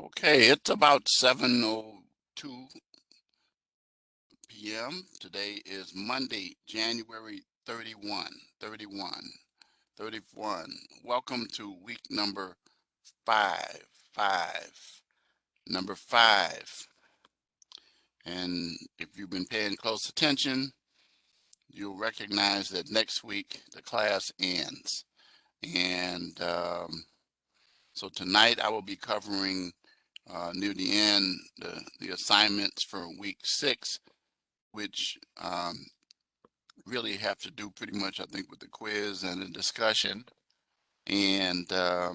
Okay, it's about 7:02 p.m. Today is Monday, January 31. Welcome to week number five, five, number five. And if you've been paying close attention, you'll recognize that next week the class ends. And so tonight I will be covering near the end the assignments for week 6, which really have to do pretty much, I think, with the quiz and the discussion. And I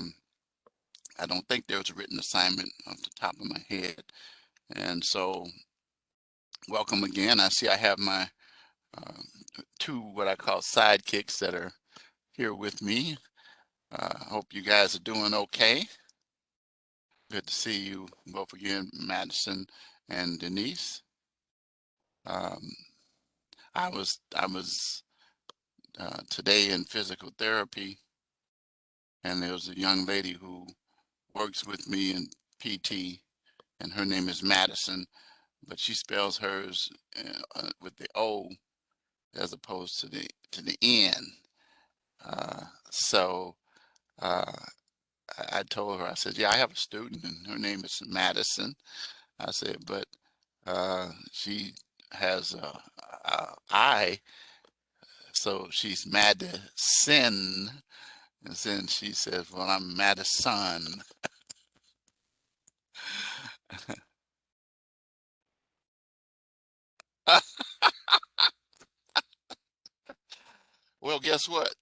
don't think there was a written assignment off the top of my head. And so, welcome again. I see I have my uh, two what I call sidekicks that are here with me. Hope you guys are doing okay. Good to see you both again, Madison and Denise. Um, I was today in physical therapy, and there was a young lady who works with me in PT, and her name is Madison, but she spells hers with the O as opposed to the N. So uh, I told her, I said, yeah, I have a student, and her name is Madison. I said, but she has a I, so she's Madison. And then she says, well, I'm Madison. Well, guess what?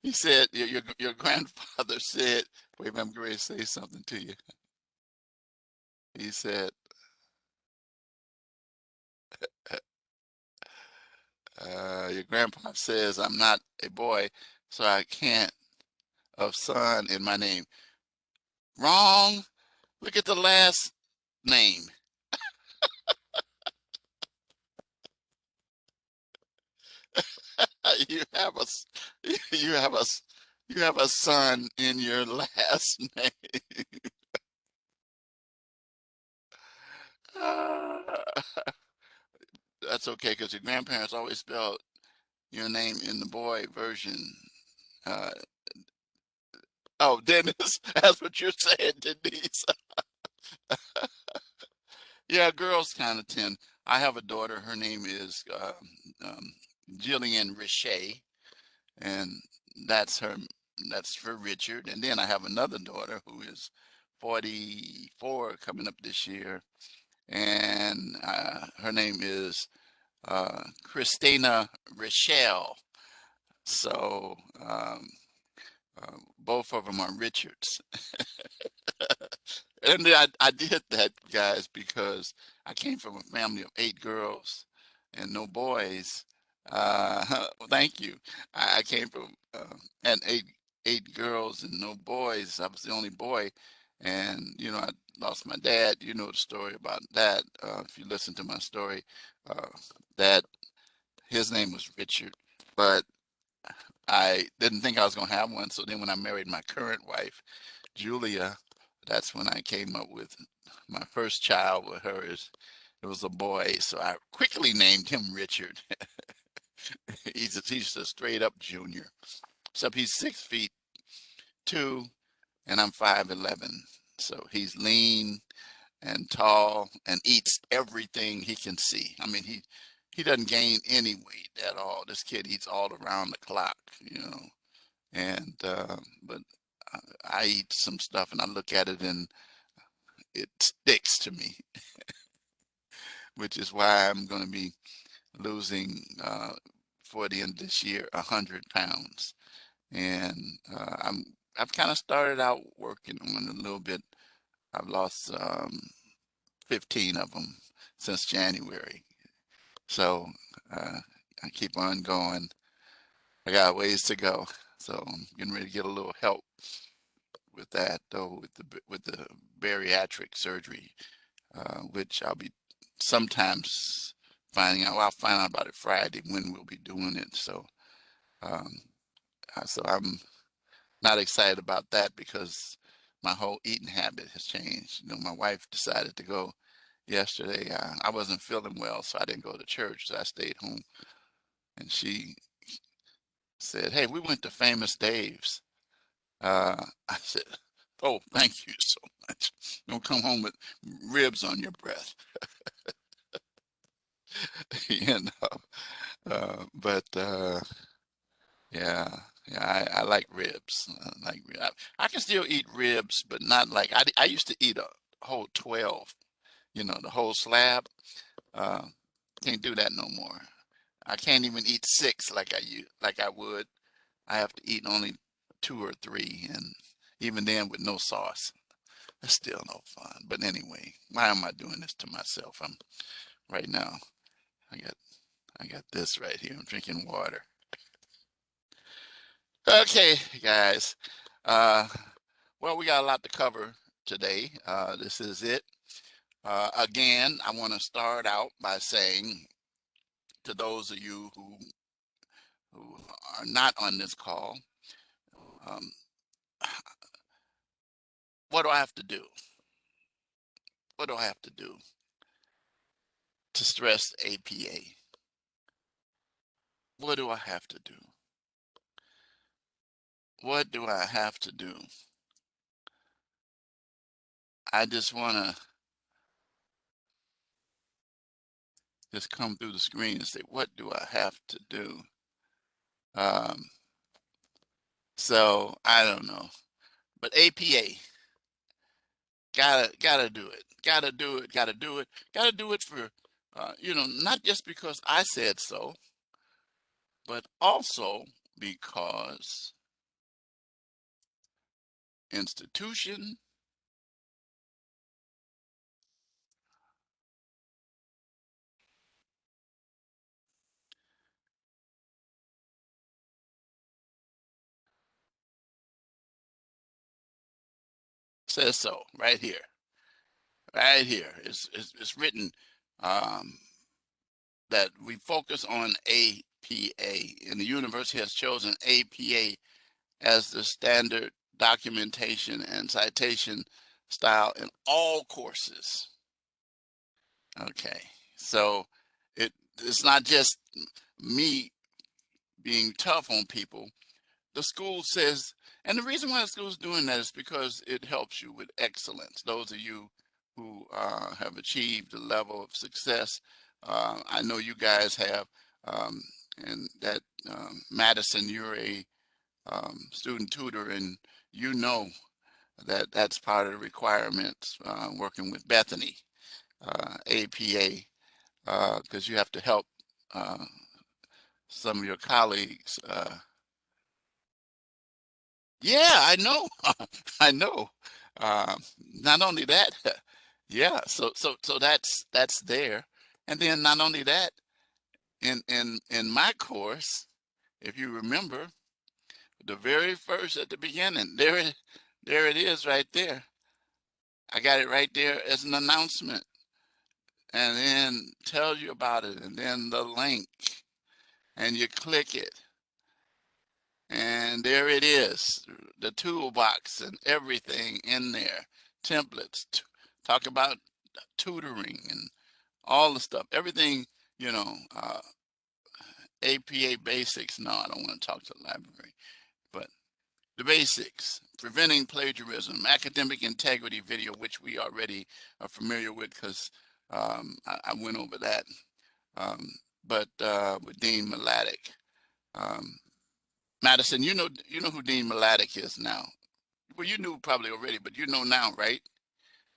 He said, your grandfather said, wait a minute, I'm going to say something to you. He said, your grandpa says I'm not a boy, so I can't of son in my name. Wrong. Look at the last name. You have a, you have a, you have a son in your last name. That's okay because your grandparents always spelled your name in the boy version. Uh, oh, Dennis, that's what you're saying, Denise. Yeah, girls kind of tend. I have a daughter. Her name is um, Jillian Richey, and that's her. That's for Richard. And then I have another daughter who is 44, coming up this year, and her name is Christina Rochelle. So both of them are Richards. And I did that, guys, because I came from a family of 8 girls and no boys. Well, thank you. I came from and eight girls and no boys. I was the only boy, and I lost my dad. You know the story about that. If you listen to my story, uh, that his name was Richard, but I didn't think I was gonna have one. So then, when I married my current wife, Julia, that's when I came up with my first child with her. It was a boy, so I quickly named him Richard. He's a straight up junior. Except he's 6'2" and I'm 5'11". So he's lean and tall and eats everything he can see. I mean, he doesn't gain any weight at all. This kid eats all around the clock. And but I eat some stuff and I look at it and it sticks to me, which is why I'm going to be losing for the end of this year 100 pounds. And I've kind of started out working on a little bit. I've lost 15 of them since January. So I keep on going. I got ways to go. So I'm getting ready to get a little help with that, though, with the bariatric surgery, which I'll be sometimes finding out. Well, I'll find out about it Friday when we'll be doing it. Um, so I'm not excited about that because my whole eating habit has changed. My wife decided to go yesterday. I wasn't feeling well, so I didn't go to church, so I stayed home. And she said, "Hey, we went to Famous Dave's." I said, "Oh, thank you so much. Don't come home with ribs on your breath." you know. But yeah, yeah, I like ribs. I can still eat ribs, but not like I used to eat a whole 12. The whole slab. Uh, can't do that no more. I can't even eat six like I would. I have to eat only two or three, and even then with no sauce. It's still no fun. But anyway, why am I doing this to myself? I'm right now. I got I got this right here. I'm drinking water. Okay, guys. Uh, well, we got a lot to cover today. This is it. Again, I want to start out by saying to those of you who are not on this call, um, what do I have to do? What do I have to do to stress APA? What do I have to do? What do I have to do? I just want to just come through the screen and say, what do I have to do? Um, so I don't know, but APA, gotta do it, gotta do it, gotta do it, gotta do it for, not just because I said so, but also because institution says so right here. Right here. It's written um, that we focus on APA, and the university has chosen APA as the standard documentation and citation style in all courses. Okay, so it's not just me being tough on people. The school says, and the reason why the school is doing that is because it helps you with excellence. Those of you who have achieved a level of success, I know you guys have, um, and that Madison, you're a student tutor, and you know that that's part of the requirements working with Bethany, APA, because you have to help uh, some of your colleagues. Yeah, I know. I know. Um, Not only that, yeah. So that's there, and then not only that, in my course, if you remember, the very first at the beginning, there it is right there. I got it right there as an announcement, and then tells you about it, and then the link, and you click it, and there it is, the toolbox and everything in there, templates, talk about tutoring and all the stuff, everything, you know, APA basics. No, I don't want to talk to the library, but the basics, preventing plagiarism, academic integrity video, which we already are familiar with because I went over that, um, but with Dean Mladic. Um, Madison, you know who Dean Mladic is now. Well, you knew probably already, but you know now, right?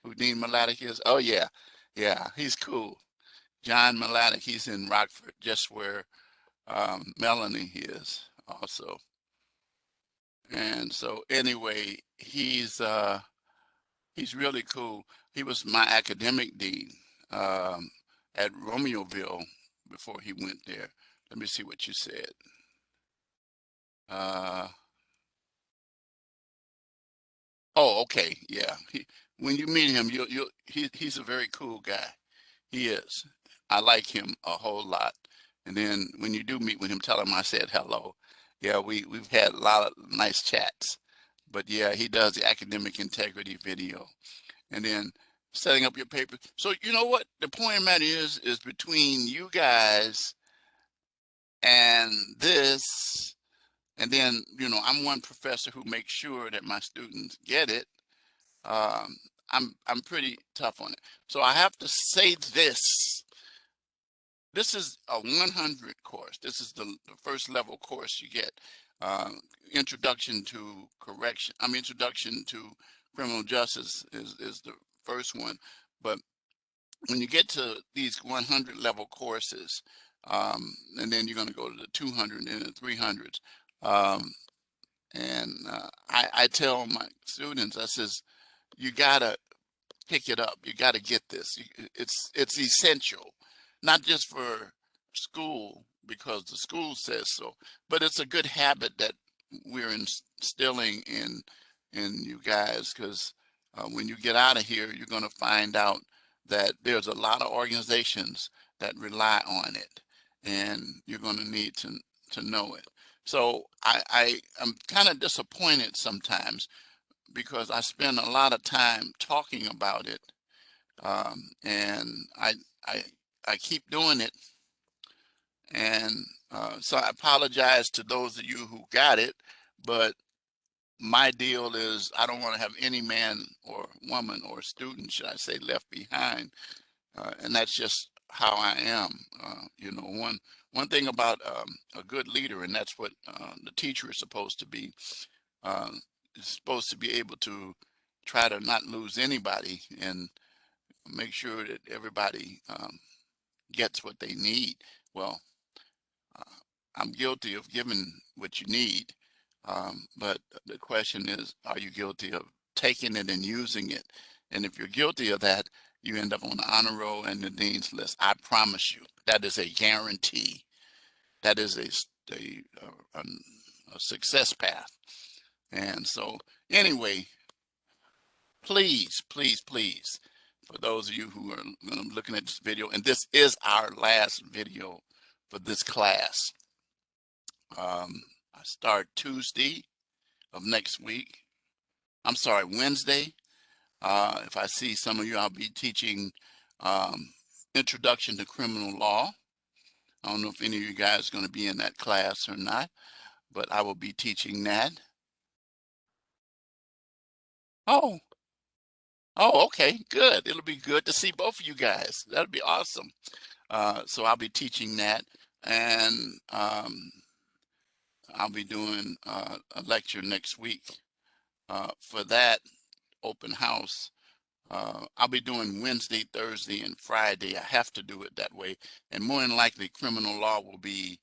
Who Dean Mladic is? Oh yeah, yeah, he's cool. John Mladic, he's in Rockford, just where Melanie is also. And so anyway, he's really cool. He was my academic dean um, at Romeoville before he went there. Let me see what you said. Uh, oh, okay, yeah. When you meet him, he's a very cool guy. He is. I like him a whole lot. And then when you do meet with him, tell him I said hello. Yeah, we've had a lot of nice chats. But yeah, he does the academic integrity video. And then setting up your paper. So you know what the point of matter is between you guys and this, and then I'm one professor who makes sure that my students get it. Um, I'm pretty tough on it. So I have to say this. This is a 100 course. This is the first level course you get. Uh, introduction to correction. Introduction to criminal justice is the first one. But when you get to these 100 level courses, and then you're going to go to the 200 and the 300s. I tell my students, I says, you gotta pick it up. You got to get this. It's essential, not just for school because the school says so, but it's a good habit that we're instilling in you guys because when you get out of here, you're going to find out that there's a lot of organizations that rely on it, and you're going to need to know it. So I am kind of disappointed sometimes because I spend a lot of time talking about it, and I I keep doing it, and so I apologize to those of you who got it, but my deal is I don't want to have any man or woman or student, should I say, left behind, and that's just how I am. One thing about a good leader, and that's what the teacher is supposed to be. Uh, is supposed to be able to try to not lose anybody and make sure that everybody gets what they need. Well, uh, I'm guilty of giving what you need, but the question is, are you guilty of taking it and using it? And if you're guilty of that, you end up on the honor roll and the dean's list. I promise you, that is a guarantee. That is a success path. And so, anyway, please, please, please, for those of you who are looking at this video, and this is our last video for this class. I start Tuesday of next week. I'm sorry, Wednesday. If I see some of you, I'll be teaching Introduction to Criminal Law. I don't know if any of you guys are going to be in that class or not, but I will be teaching that. Oh, oh, okay, good. It'll be good to see both of you guys. That'll be awesome. So I'll be teaching that, and I'll be doing a lecture next week for that open house. I'll be doing Wednesday, Thursday, and Friday. I have to do it that way, and more than likely, criminal law will be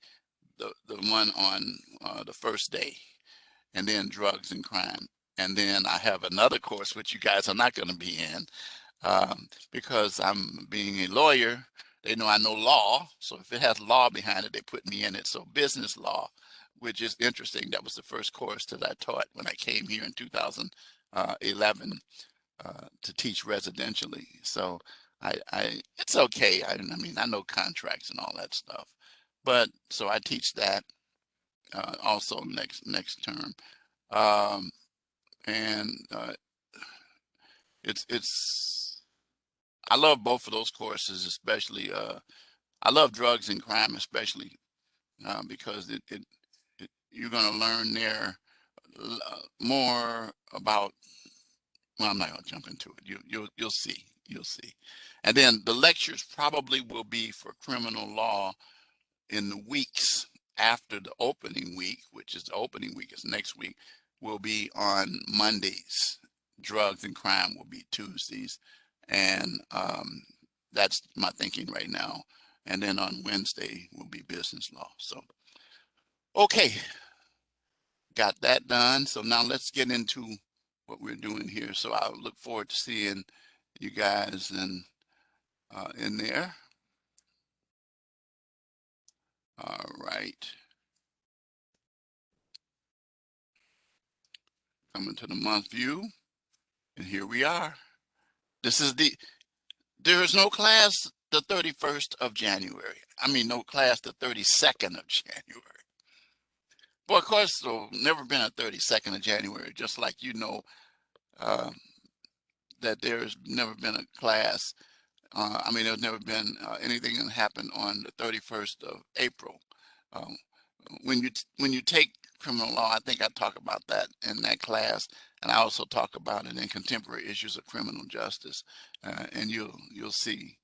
the one on the first day, and then drugs and crime, and then I have another course which you guys are not going to be in, because I'm being a lawyer. They know I know law, so if it has law behind it, they put me in it. So business law, which is interesting. That was the first course that I taught when I came here in 2011 to teach residentially. So it's okay. I know contracts and all that stuff, but so I teach that also next term, um, and it's I love both of those courses, especially. I love drugs and crime, especially because you're going to learn there more about. Well, I'm not going to jump into it. You'll see. You'll see. And then the lectures probably will be for criminal law in the weeks after the opening week, which is the opening week is next week, will be on Mondays. Drugs and crime will be Tuesdays, and that's my thinking right now. And then on Wednesday will be business law. So, okay, got that done. So now let's get into what we're doing here. So I look forward to seeing you guys in there. All right. Coming to the month view, and here we are. This is there is no class the 31st of January. No class the 32nd of January. Well, of course, so never been a 32nd of January, just like uh, that there's never been a class. I mean, there's never been anything that happened on the 31st of April. Um, when you take criminal law, I think I talk about that in that class, and I also talk about it in contemporary issues of criminal justice, and you'll see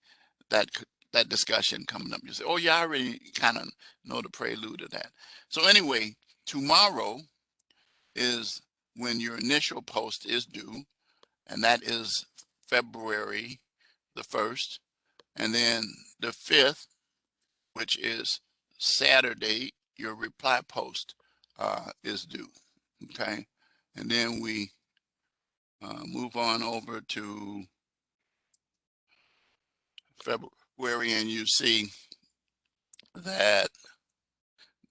that that discussion coming up. You say, "Oh yeah, I already kind of know the prelude of that." So anyway, tomorrow is when your initial post is due, and that is February the 1st, and then the 5th, which is Saturday, your reply post is due. Okay, and then we move on over to February, and you see that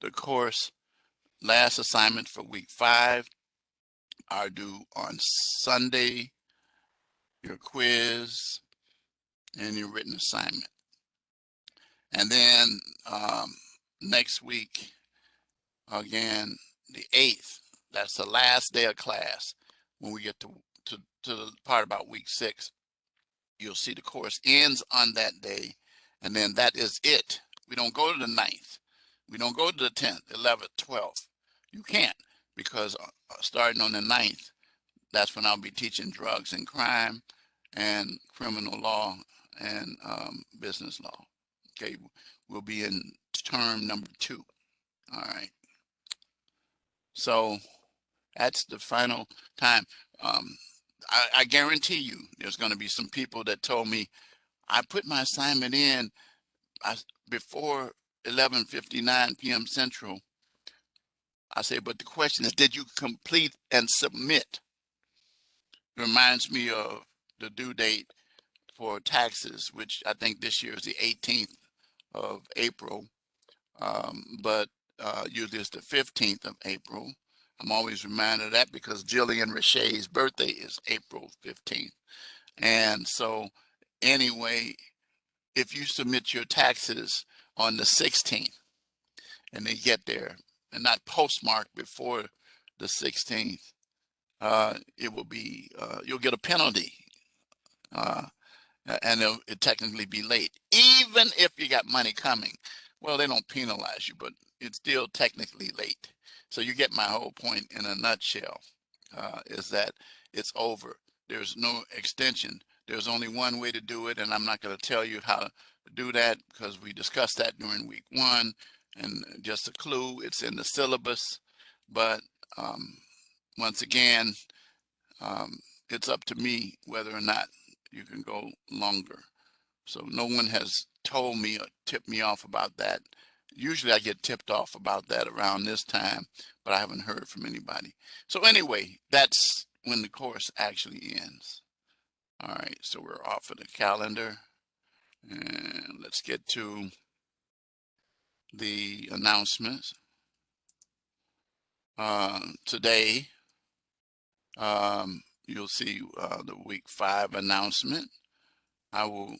the course last assignment for week 5 are due on Sunday, your quiz, and your written assignment. And then next week, again, the 8th, that's the last day of class. When we get to the part about week 6, you'll see the course ends on that day, and then that is it. We don't go to the 9th. We don't go to the 10th, 11th, 12th. You can't, because starting on the 9th, that's when I'll be teaching drugs and crime and criminal law and business law. Okay, we'll be in term number 2. All right. So that's the final time. Um, I guarantee you there's going to be some people that told me, I put my assignment in before 11:59 p.m. Central. I say, but the question is, did you complete and submit? It reminds me of the due date for taxes, which I think this year is the 18th of April, but usually it's the 15th of April. I'm always reminded of that because Jillian Richey's birthday is April 15th. And so anyway, if you submit your taxes on the 16th and they get there and not postmarked before the 16th, it will be, you'll get a penalty. Uh, and it technically be late, even if you got money coming. Well, they don't penalize you, but it's still technically late. So you get my whole point in a nutshell, is that it's over. There's no extension. There's only one way to do it, and I'm not going to tell you how to do that because we discussed that during week 1. And just a clue, it's in the syllabus. But once again, um, it's up to me whether or not you can go longer. So no one has told me or tipped me off about that. Usually I get tipped off about that around this time, but I haven't heard from anybody. So anyway, that's when the course actually ends. All right, so we're off of the calendar, and let's get to the announcements. Today, you'll see the week 5 announcement. I will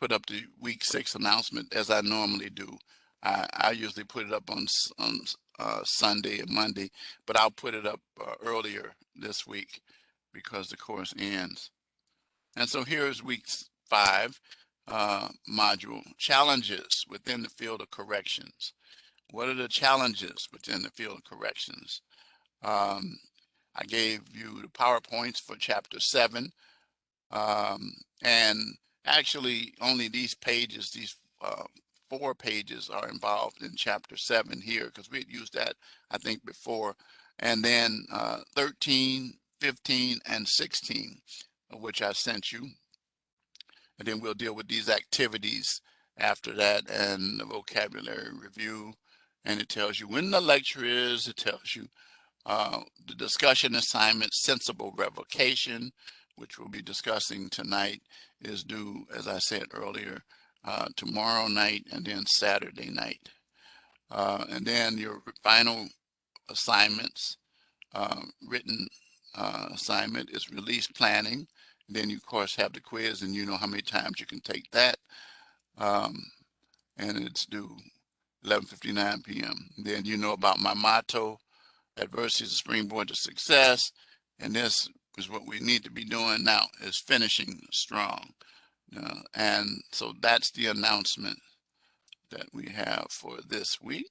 put up the week 6 announcement as I normally do. I usually put it up on Sunday and Monday, but I'll put it up earlier this week because the course ends. And so here's week 5 module, challenges within the field of corrections. What are the challenges within the field of corrections? I gave you the PowerPoints for chapter 7. And actually only these pages, these 4 pages are involved in chapter 7 here, because we had used that, I think, before. And then 13, 15, and 16, which I sent you. And then we'll deal with these activities after that and the vocabulary review. And it tells you when the lecture is, it tells you the discussion assignment, sensible revocation, which we'll be discussing tonight, is due, as I said earlier, tomorrow night and then Saturday night. And then your final assignments, written assignment is release planning. And then you, of course, have the quiz, and you know how many times you can take that. And it's due 11:59 p.m. Then you know about my motto: adversity is a springboard to success, and this is what we need to be doing now: is finishing strong. And so that's the announcement that we have for this week.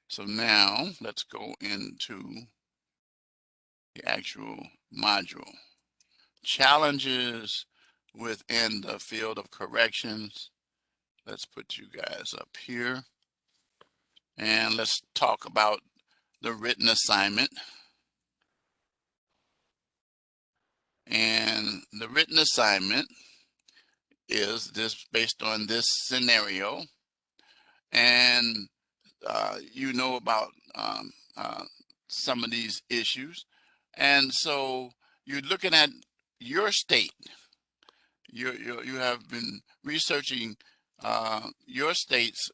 So now let's go into the actual module. Challenges within the field of corrections. Let's put you guys up here. And let's talk about the written assignment. And the written assignment is this based on this scenario. And you know about some of these issues. And so you're looking at your state. You have been researching your state's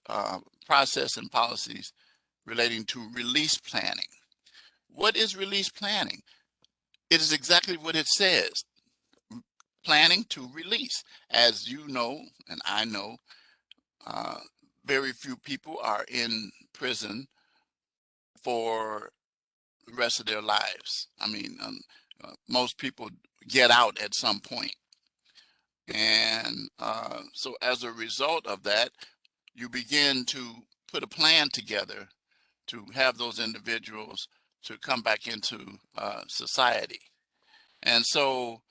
process and policies relating to release planning. What is release planning? It is exactly what it says: planning to release. As you know, and I know, very few people are in prison for the rest of their lives. I mean, most people get out at some point. And so as a result of that, you begin to put a plan together to have those individuals to come back into society. And so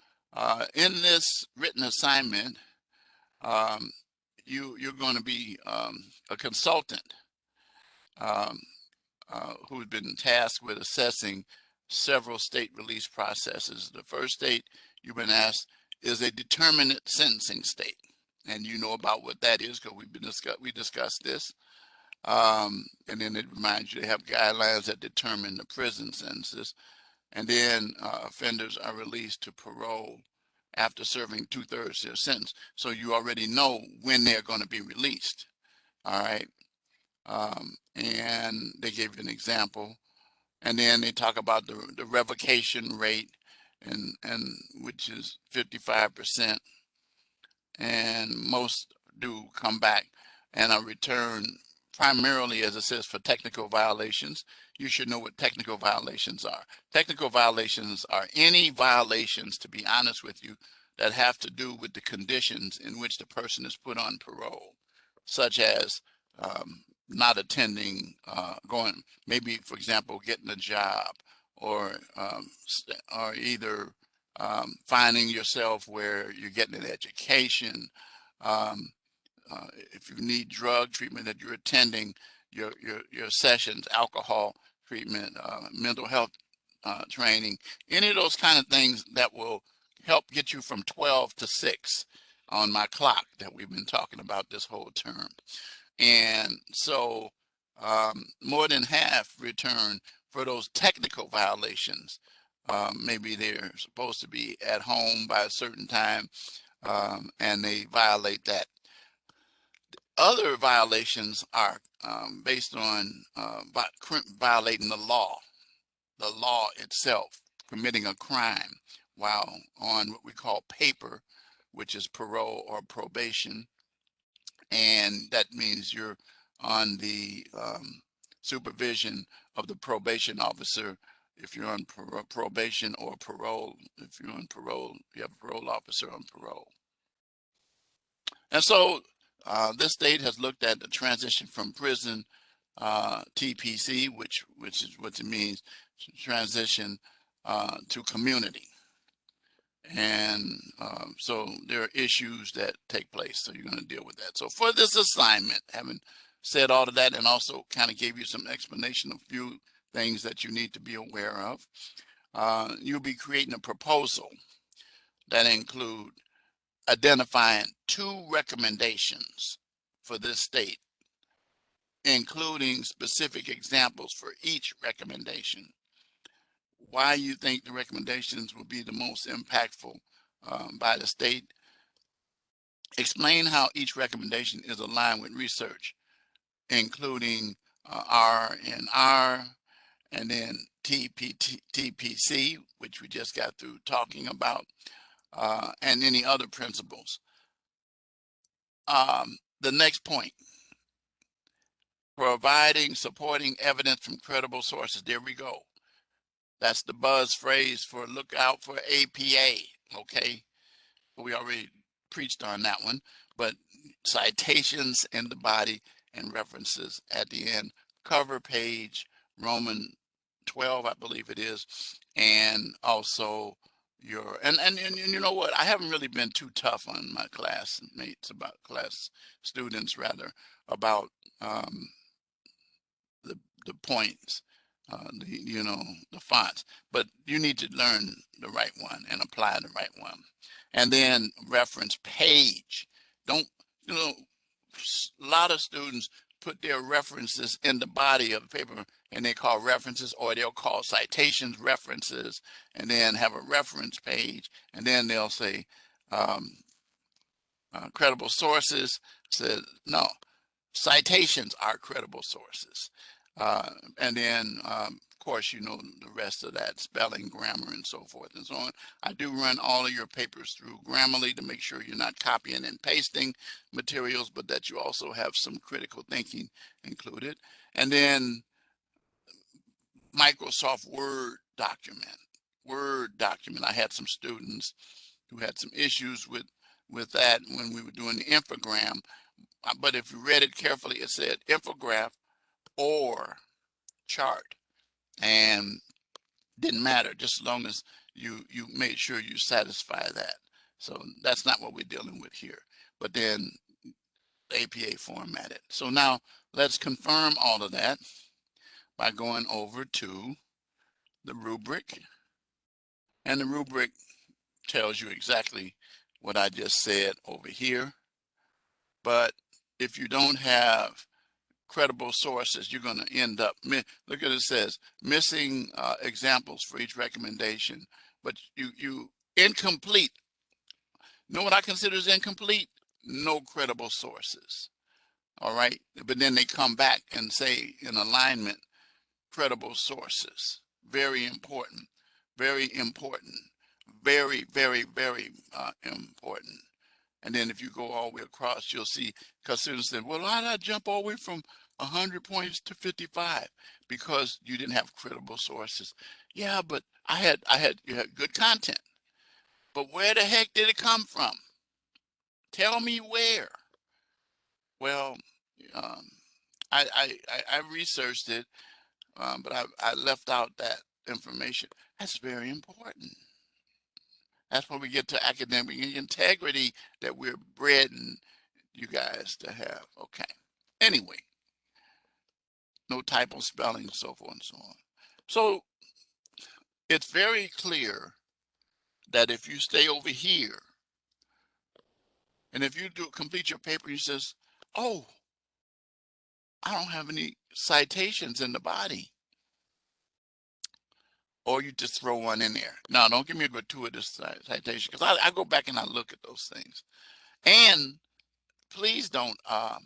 in this written assignment, you're going to be a consultant um, who's been tasked with assessing several state release processes. The first state you've been asked is a determinate sentencing state. And you know about what that is because we discussed this. And then it reminds you they have guidelines that determine the prison sentences. And then offenders are released to parole after serving 2/3 their sentence. So you already know when they're going to be released. All right. And they gave you an example. And then they talk about the revocation rate, and which is 55%. And most do come back and are returned primarily, as it says, for technical violations. You should know what technical violations are. Technical violations are any violations, to be honest with you, that have to do with the conditions in which the person is put on parole, such as not attending, going, maybe, for example, getting a job, or either finding yourself where you're getting an education. Um, if you need drug treatment that you're attending, your sessions, alcohol treatment, mental health training, any of those kind of things that will help get you from 12 to 6 on my clock that we've been talking about this whole term. And so more than half return for those technical violations. Maybe they're supposed to be at home by a certain time, and they violate that. Other violations are based on violating the law itself, committing a crime while on what we call paper, which is parole or probation. And that means you're on the supervision of the probation officer. If you're on probation or parole, if you're on parole, you have a parole officer on parole. And so this state has looked at the transition from prison, TPC, which is what it means, transition to community. And so there are issues that take place, so you're going to deal with that. So for this assignment, having said all of that, and also kind of gave you some explanation of a few things that you need to be aware of, you'll be creating a proposal that include identifying 2 recommendations for this state, including specific examples for each recommendation. Why you think the recommendations will be the most impactful by the state. Explain how each recommendation is aligned with research, including R&R, and then TPC, which we just got through talking about, and any other principles. the next point, providing supporting evidence from credible sources. There we go. That's the buzz phrase for look out for APA. Okay. We already preached on that one, but citations in the body and references at the end, cover page, Roman 12, I believe it is, and also your, and you know what, I haven't really been too tough on my classmates class students rather, about the points, the fonts, but you need to learn the right one and apply the right one. And then reference page. Don't, a lot of students put their references in the body of the paper and they call references, or they'll call citations references, and then have a reference page, and then they'll say credible sources. Said no, citations are credible sources. And then, of course, the rest of that, spelling, grammar, and so forth and so on. I do run all of your papers through Grammarly to make sure you're not copying and pasting materials, but that you also have some critical thinking included. And then Microsoft Word document. Word document. I had some students who had some issues with that when we were doing the infogram. But if you read it carefully, it said infograph or chart, and didn't matter, just as long as you made sure you satisfy that. So that's not what we're dealing with here, but then APA formatted. So now let's confirm all of that by going over to the rubric, and the rubric tells you exactly what I just said over here. But if you don't have credible sources, you're going to end up, look at it, says missing examples for each recommendation, but you incomplete. Know what I consider as incomplete? No credible sources. All right, but then they come back and say in alignment, credible sources. Very important, very important, very, very, very important. And then if you go all the way across, you'll see, because students said, well, why did I jump all the way from 100 points to 55? Because you didn't have credible sources. Yeah, but you had good content. But where the heck did it come from? Tell me where. Well, um, I researched it, but I left out that information. That's very important. That's when we get to academic integrity that we're breding you guys to have. Okay. Anyway, no typo spelling, so forth and so on. So it's very clear that if you stay over here, and if you complete your paper, you says, oh, I don't have any citations in the body. Or you just throw one in there. Now, don't give me a gratuitous citation, because I go back and I look at those things. And please don't, I'm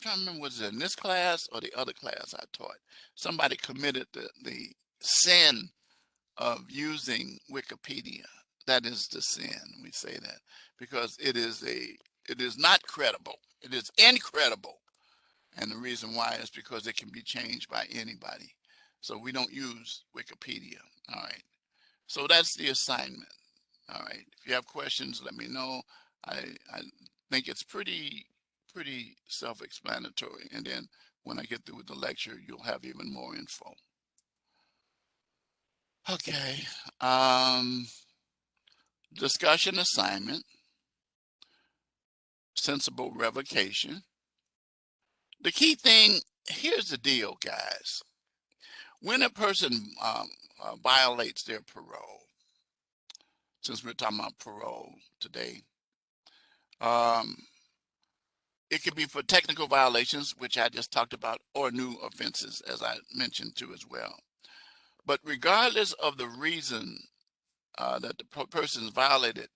trying to remember, was it in this class or the other class I taught? Somebody committed the sin of using Wikipedia. That is the sin, we say that, because it is not credible. It is incredible. And the reason why is because it can be changed by anybody. So we don't use Wikipedia. All right. So that's the assignment. All right. If you have questions, let me know. I think it's pretty self-explanatory. And then when I get through with the lecture, you'll have even more info. Okay. Discussion assignment. Sensible revocation. The key thing, here's the deal, guys. When a person violates their parole, since we're talking about parole today, it could be for technical violations, which I just talked about, or new offenses, as I mentioned too as well. But regardless of the reason that the person is violated,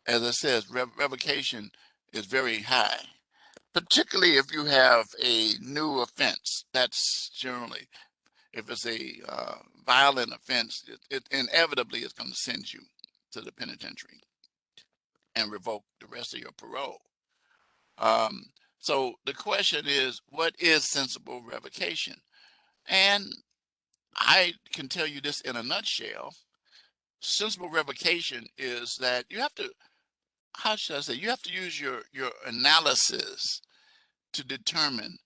as I said, revocation is very high, particularly if you have a new offense. That's generally, if it's a violent offense, it inevitably is going to send you to the penitentiary and revoke the rest of your parole. So the question is, what is sensible revocation? And I can tell you this in a nutshell. Sensible revocation is that you have to, how should I say, you have to use your analysis to determine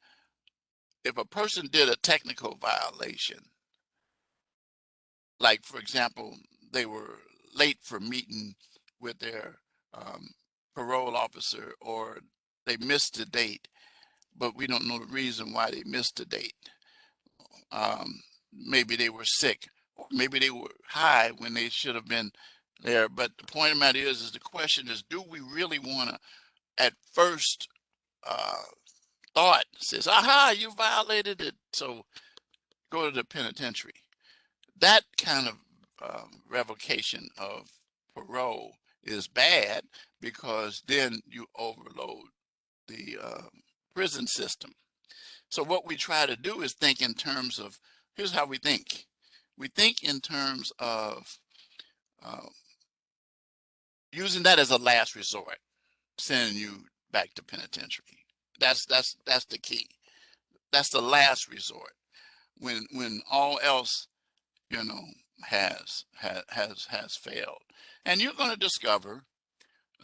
if a person did a technical violation, like for example, they were late for meeting with their um, parole officer, or they missed the date, but we don't know the reason why they missed the date. Maybe they were sick, or maybe they were high when they should have been there. But the point of the matter is the question is, do we really want to, at first uh, thought, says, aha, you violated it, so go to the penitentiary. That kind of revocation of parole is bad, because then you overload the prison system. So what we try to do is think in terms of, here's how we think. We think in terms of uh, using that as a last resort, sending you back to penitentiary. That's the key. That's the last resort. When all else, you know, has failed. And you're going to discover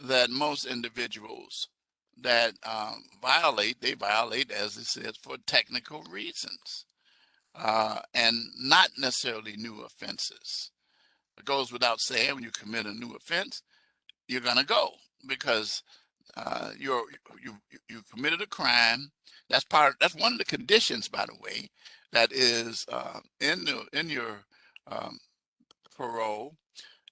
that most individuals that they violate, as it says, for technical reasons, and not necessarily new offenses. It goes without saying, when you commit a new offense, you're going to go, because you you committed a crime. That's one of the conditions, by the way, that is in your um, parole,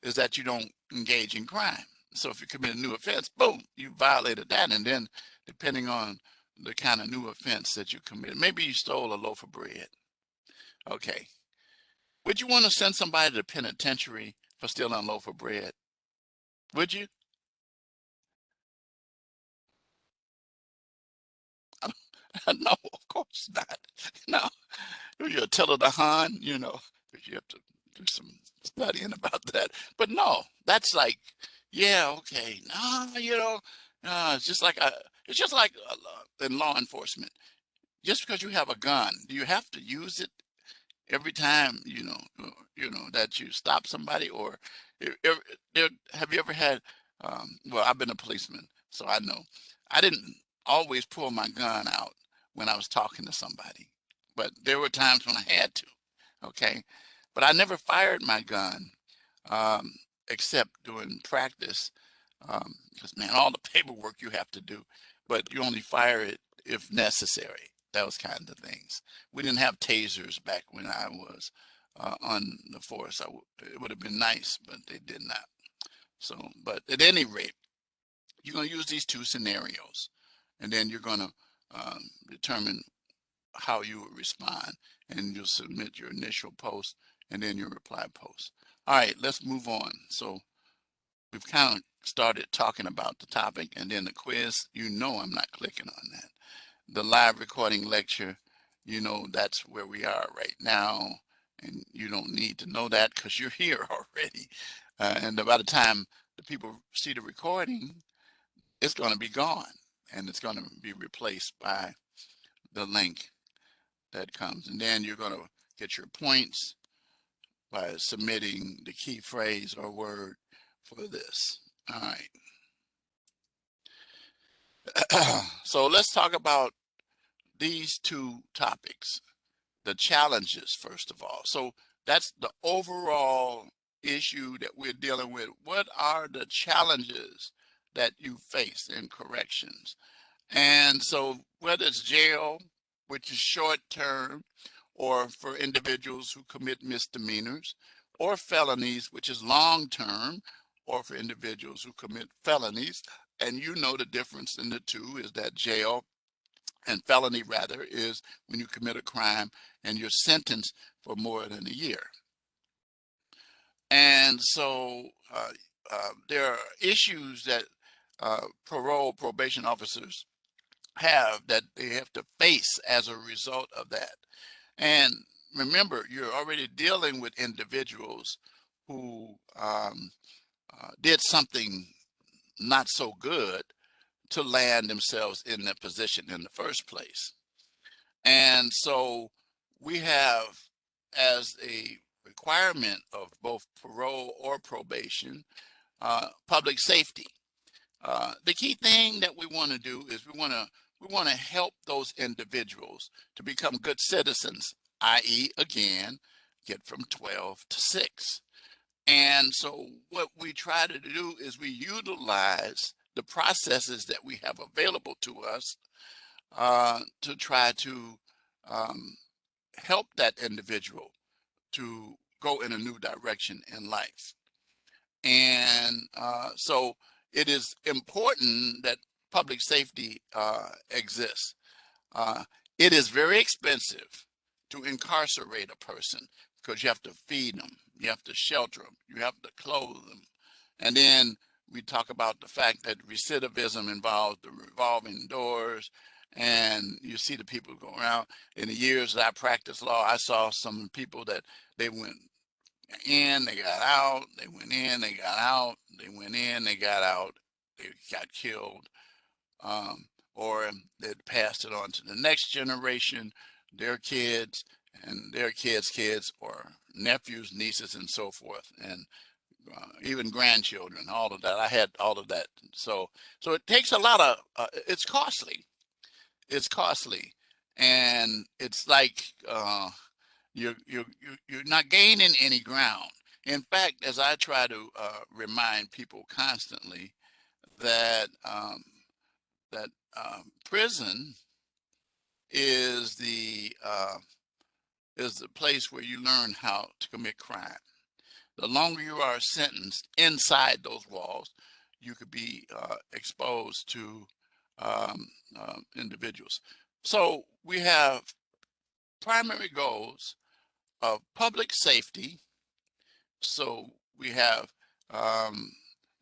is that you don't engage in crime. So if you commit a new offense, boom, you violated that. And then depending on the kind of new offense that you committed, maybe you stole a loaf of bread. Okay. Would you want to send somebody to the penitentiary for stealing a loaf of bread? Would you? No, of course not. No, you're a teller the Han, you have to do some studying about that. But no, that's like, yeah, okay. No, it's just like in law enforcement. Just because you have a gun, do you have to use it every time that you stop somebody? Or have you ever had, well, I've been a policeman, so I know I didn't always pull my gun out when I was talking to somebody, but there were times when I had to. Okay, but I never fired my gun, um, except during practice, because man, all the paperwork you have to do, but you only fire it if necessary. Those kind of things. We didn't have tasers back when I was on the force. It would have been nice, but they did not. So, but at any rate, you're going to use these two scenarios, and then you're going to determine how you will respond, and you'll submit your initial post and then your reply post. All right, let's move on. So we've kind of started talking about the topic, and then the quiz. I'm not clicking on that. The live recording lecture, that's where we are right now, and you don't need to know that because you're here already. And by the time the people see the recording, it's going to be gone, and it's going to be replaced by the link that comes. And then you're going to get your points by submitting the key phrase or word for this. All right. So let's talk about these two topics, the challenges, first of all. So that's the overall issue that we're dealing with. What are the challenges that you face in corrections? And so whether it's jail, which is short term, or for individuals who commit misdemeanors, or felonies, which is long term, or for individuals who commit felonies. And the difference in the two is that jail and felony, rather, is when you commit a crime and you're sentenced for more than a year. And so there are issues that probation officers have that they have to face as a result of that. And remember, you're already dealing with individuals who did something not so good, to land themselves in that position in the first place. And so we have, as a requirement of both parole or probation, public safety. The key thing that we want to do is we want to help those individuals to become good citizens, i.e., again, get from 12 to 6. And so what we try to do is we utilize the processes that we have available to us to try to um, help that individual to go in a new direction in life. And so it is important that public safety exists. Uh, it is very expensive to incarcerate a person because you have to feed them, you have to shelter them, you have to clothe them. And then we talk about the fact that recidivism involves the revolving doors. And you see the people go around. In the years that I practiced law, I saw some people that they went in, they got out, they went in, they got out, they went in, they got out, they got killed, or they passed it on to the next generation, their kids and their kids' kids, or nephews, nieces, and so forth, and even grandchildren, all of that. I had all of that. So it takes a lot of, it's costly. It's costly. And it's like, you're not gaining any ground. In fact, as I try to remind people constantly that that prison is the place where you learn how to commit crime. The longer you are sentenced inside those walls, you could be exposed to individuals. So we have primary goals of public safety. So we have,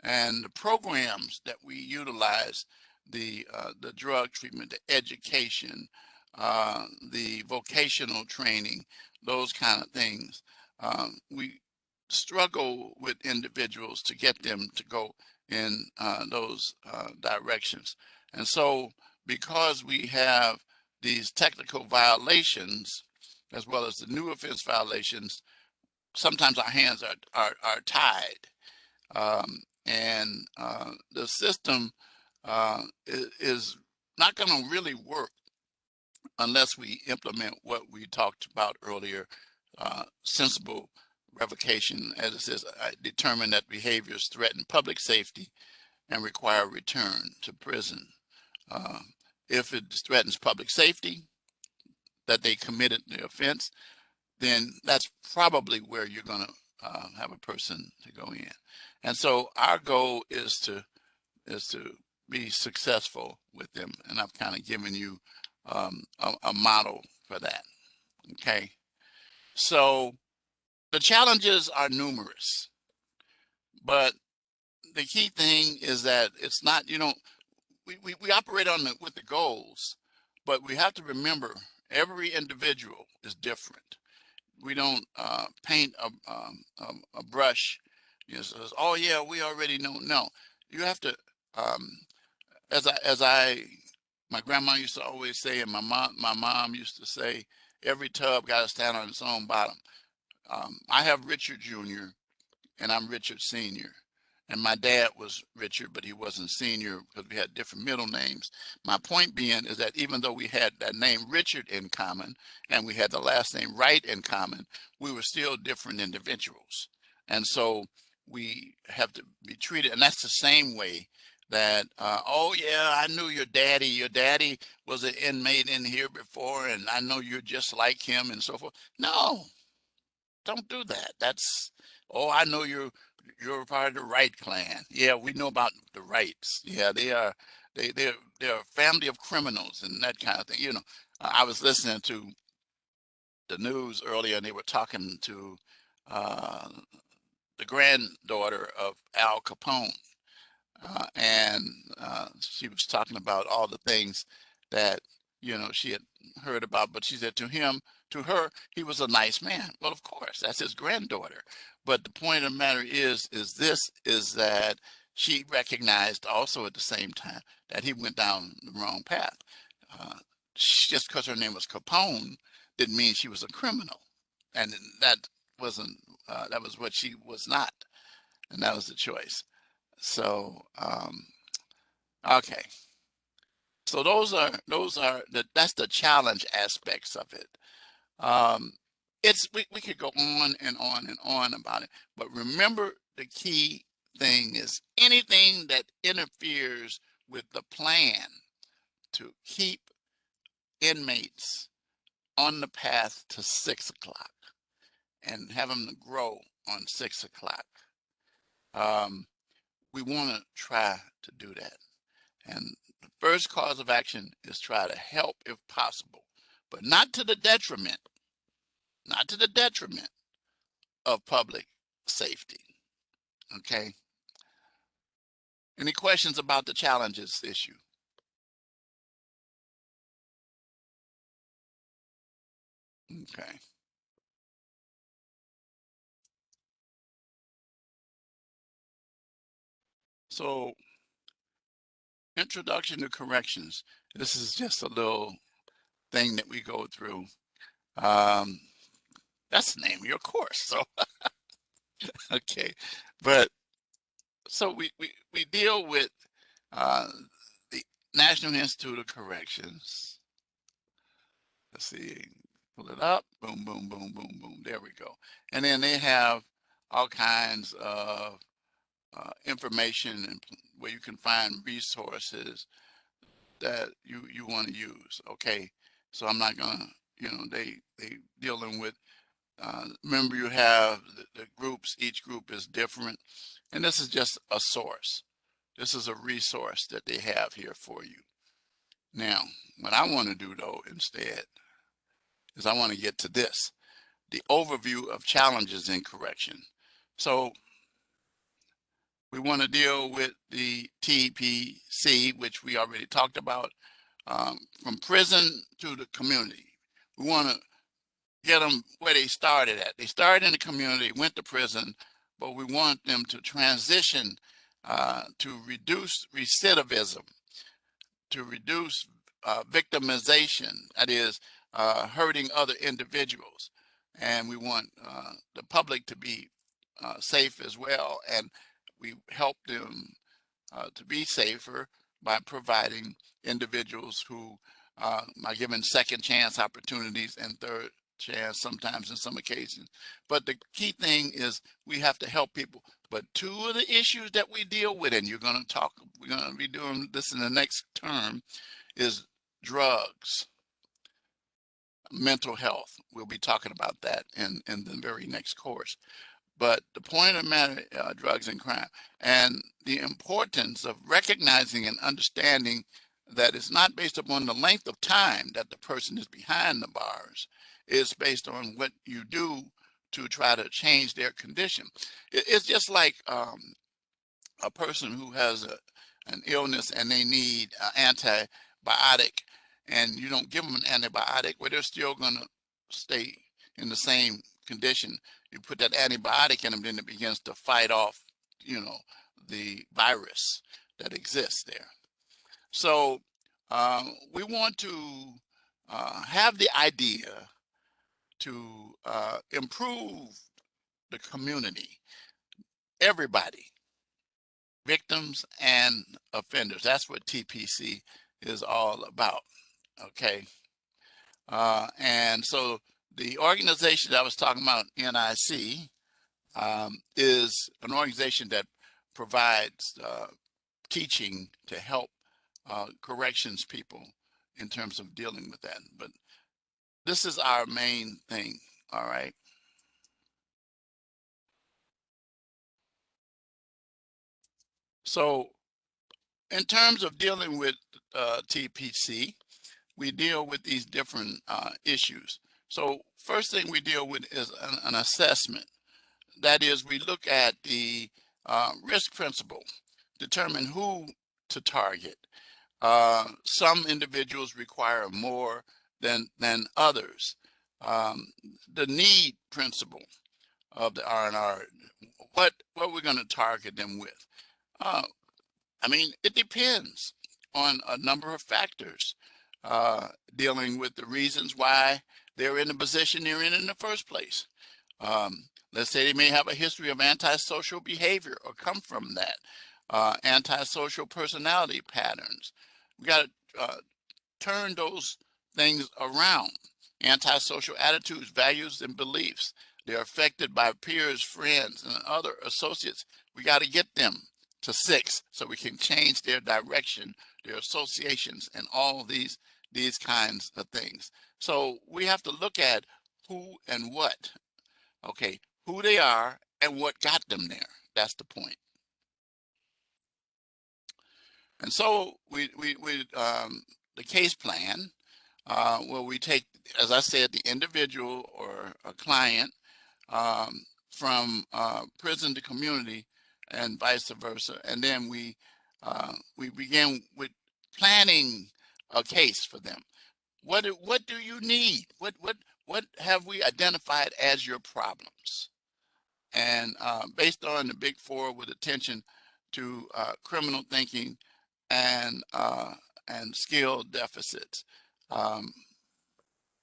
and the programs that we utilize, the drug treatment, the education, the vocational training, those kind of things. We struggle with individuals to get them to go in those directions. And so because we have these technical violations, as well as the new offense violations, sometimes our hands are tied. And the system is not going to really work unless we implement what we talked about earlier, sensible revocation. As it says, determine that behaviors threaten public safety and require return to prison. If it threatens public safety, that they committed the offense, then that's probably where you're going to have a person to go in. And so our goal is to be successful with them. And I've kind of given you a model for that. Okay. So the challenges are numerous, but the key thing is that it's not, we operate with the goals, but we have to remember every individual is different. We don't paint a brush, says, oh yeah, we already know. No, you have to, my grandma used to always say, and my mom used to say, every tub got to stand on its own bottom. I have Richard Jr. and I'm Richard Sr. And my dad was Richard, but he wasn't senior because we had different middle names. My point being is that even though we had that name Richard in common and we had the last name Wright in common, we were still different individuals. And so we have to be treated, and that's the same way that, oh yeah, I knew your daddy. Your daddy was an inmate in here before, and I know you're just like him and so forth. No, don't do that. That's, oh, I know you're part of the Wright clan. Yeah, we know about the Wrights. Yeah, they're a family of criminals and that kind of thing. I was listening to the news earlier, and they were talking to uh, the granddaughter of Al Capone, and she was talking about all the things that she had heard about, but she said to her, he was a nice man. Well, of course, that's his granddaughter. But the point of the matter is that she recognized also at the same time that he went down the wrong path. Just because her name was Capone didn't mean she was a criminal, and that wasn't that was what she was not, and that was the choice. So okay, so that's the challenge aspects of it. Um, we could go on and on and on about it, but remember the key thing is anything that interferes with the plan to keep inmates on the path to 6 o'clock and have them to grow on 6 o'clock. We want to try to do that. And the first cause of action is try to help if possible, but not to the detriment, not to the detriment of public safety. Okay. Any questions about the challenges issue? Okay. So, introduction to corrections. This is just a little thing that we go through. Um, that's the name of your course. So, okay. But so we deal with uh, the National Institute of Corrections. Let's see, pull it up. Boom, boom, boom, boom, boom. There we go. And then they have all kinds of information and where you can find resources that you want to use. Okay, so I'm not gonna, they dealing with. Remember, you have the groups. Each group is different, and this is just a source. This is a resource that they have here for you. Now, what I want to do though instead is I want to get to this, the overview of challenges in correction. So we want to deal with the TPC, which we already talked about, from prison to the community. We want to get them where they started at. They started in the community, went to prison, but we want them to transition to reduce recidivism, to reduce victimization, that is, hurting other individuals. And we want the public to be safe as well. And we help them to be safer by providing individuals who are given second chance opportunities and third chance sometimes in some occasions. But the key thing is we have to help people. But two of the issues that we deal with, and we're going to be doing this in the next term, is drugs, mental health. We'll be talking about that in the very next course. But the point of the matter, drugs and crime, and the importance of recognizing and understanding that it's not based upon the length of time that the person is behind the bars. It's based on what you do to try to change their condition. It's just like a person who has an illness and they need an antibiotic, and you don't give them an antibiotic, well, they're still going to stay in the same condition. You put that antibiotic in them, then it begins to fight off, the virus that exists there. So we want to have the idea to improve the community, everybody, victims and offenders. That's what TPC is all about. Okay. And so the organization that I was talking about, NIC, is an organization that provides teaching to help corrections people in terms of dealing with that. But this is our main thing. All right. So in terms of dealing with TPC, we deal with these different issues. So first thing we deal with is an assessment. That is, we look at the risk principle, determine who to target. Some individuals require more than others. The need principle of the R&R, what we're going to target them with. I mean, it depends on a number of factors, dealing with the reasons why they're in the position they're in the first place. Let's say they may have a history of antisocial behavior or come from that, antisocial personality patterns. We got to turn those things around. Antisocial attitudes, values, and beliefs. They're affected by peers, friends, and other associates. We got to get them to 6 so we can change their direction, their associations, and all these kinds of things. So we have to look at who and what. Okay, who they are and what got them there. That's the point. And so the case plan, where we take, as I said, the individual or a client, from prison to community and vice versa. And then we begin with planning a case for them. What do you need? What have we identified as your problems? And based on the big four with attention to criminal thinking and skill deficits, um,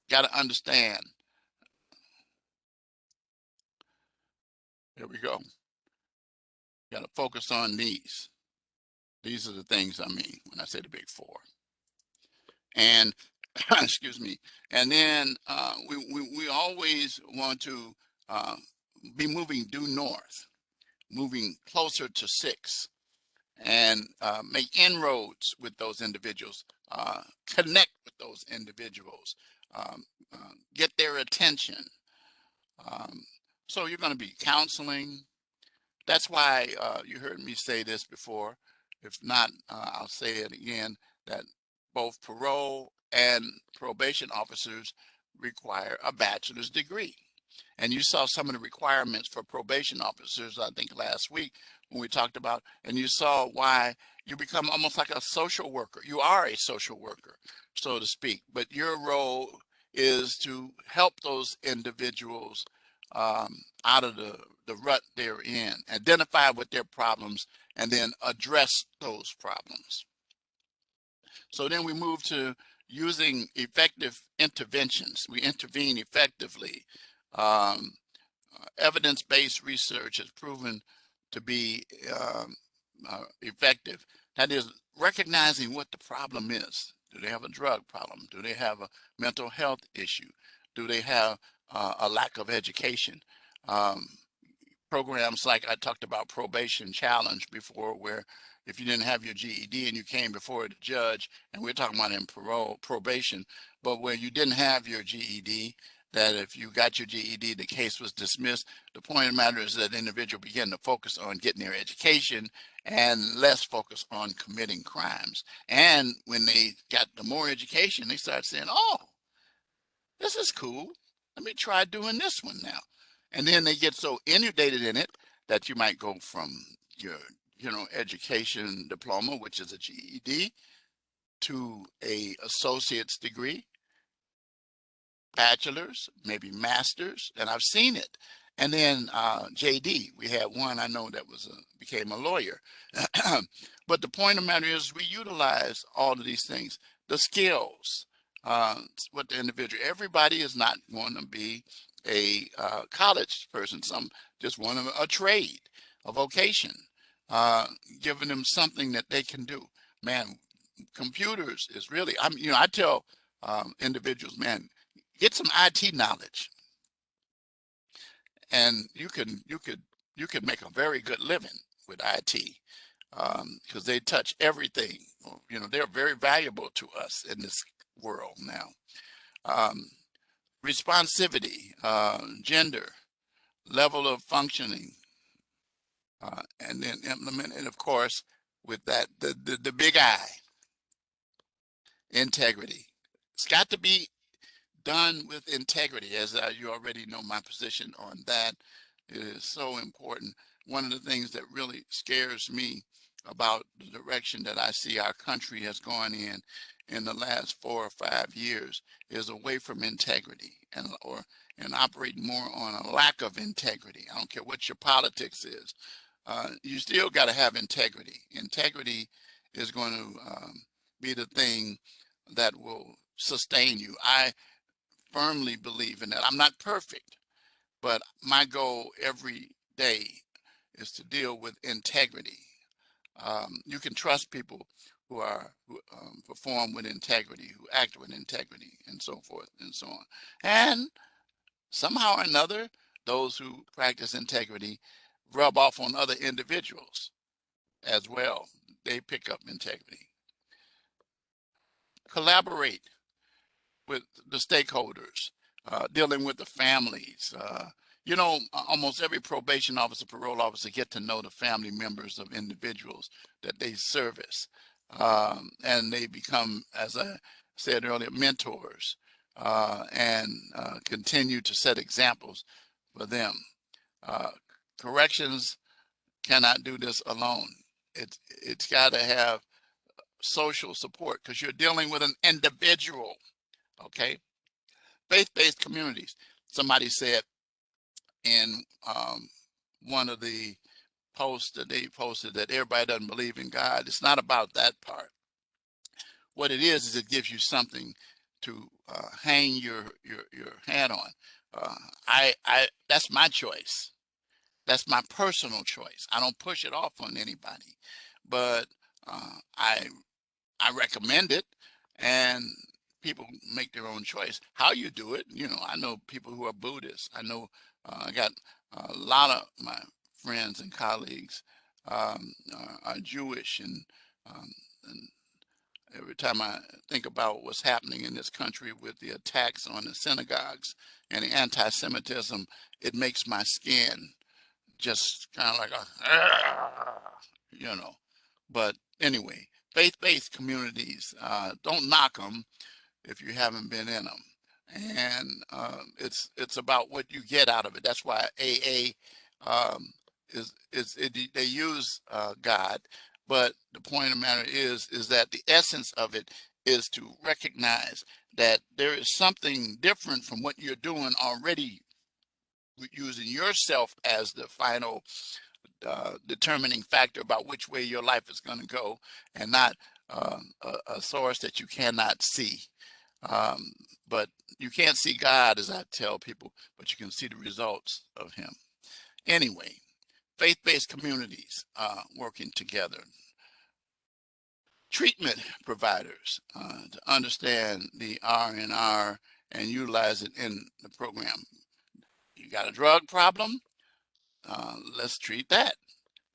got to understand. Here we go. Got to focus on these. These are the things I mean when I say the big four. And excuse me. And then we always want to be moving due north, moving closer to 6, and make inroads with those individuals, connect with those individuals, um, get their attention. Um, so you're going to be counseling. That's why you heard me say this before. If not, I'll say it again, that both parole and probation officers require a bachelor's degree. And you saw some of the requirements for probation officers, I think last week when we talked about, and you saw why you become almost like a social worker. You are a social worker, so to speak, but your role is to help those individuals out of the rut they're in, identify what their problems, and then address those problems. So then we move to using effective interventions. We intervene effectively. Um, Evidence-based research has proven to be effective. That is recognizing what the problem is. Do they have a drug problem? Do they have a mental health issue? Do they have a lack of education? Um, Programs like I talked about probation challenge before, where if you didn't have your GED and you came before the judge, and we're talking about in probation, but where you didn't have your GED, that if you got your GED, the case was dismissed. The point of the matter is that the individual began to focus on getting their education and less focus on committing crimes. And when they got the more education, they started saying, oh, this is cool. Let me try doing this one now. And then they get so inundated in it that you might go from your, education diploma, which is a GED, to a associate's degree, bachelor's, maybe master's, and I've seen it. And then JD, we had one I know that became a lawyer. But the point of the matter is we utilize all of these things, the skills, what the individual, everybody is not going to be a college person. Some just want a trade, a vocation, giving them something that they can do. Man, computers is really, I tell individuals, man, get some IT knowledge, and you could make a very good living with IT, because they touch everything. They're very valuable to us in this world now. Um, Responsivity, gender, level of functioning, and then implement it, of course, with that the big I, integrity. It's got to be done with integrity, as you already know my position on that. It is so important. One of the things that really scares me about the direction that I see our country has gone in the last 4 or 5 years is away from integrity and operating more on a lack of integrity. I don't care what your politics is. you still got to have integrity. Integrity is going to be the thing that will sustain you. I firmly believe in that. I'm not perfect, but my goal every day is to deal with integrity. You can trust people who perform with integrity, who act with integrity, and so forth and so on. And somehow or another, those who practice integrity rub off on other individuals as well. They pick up integrity. Collaborate with the stakeholders, dealing with the families. Almost every probation officer, parole officer get to know the family members of individuals that they service. And they become, as I said earlier, mentors, and continue to set examples for them. Uh, Corrections cannot do this alone. It's got to have social support because you're dealing with an individual. Okay, faith-based communities. Somebody said in one of the posts that they posted that everybody doesn't believe in God. It's not about that part. What it is it gives you something to hang your hat on. I that's my choice. That's my personal choice. I don't push it off on anybody, but I recommend it, and people make their own choice. How you do it, I know people who are Buddhists. I know I got a lot of my friends and colleagues are Jewish, and every time I think about what's happening in this country with the attacks on the synagogues and the anti-Semitism, it makes my skin just kind of like a. But anyway, faith-based communities, don't knock them if you haven't been in them. And it's about what you get out of it. That's why AA they use God, but the point of the matter is that the essence of it is to recognize that there is something different from what you're doing already, using yourself as the final determining factor about which way your life is going to go, and not a source that you cannot see. Um, but you can't see God, as I tell people, but you can see the results of him. Anyway, faith-based communities working together. Treatment providers to understand the R&R and utilize it in the program. You got a drug problem? Let's treat that.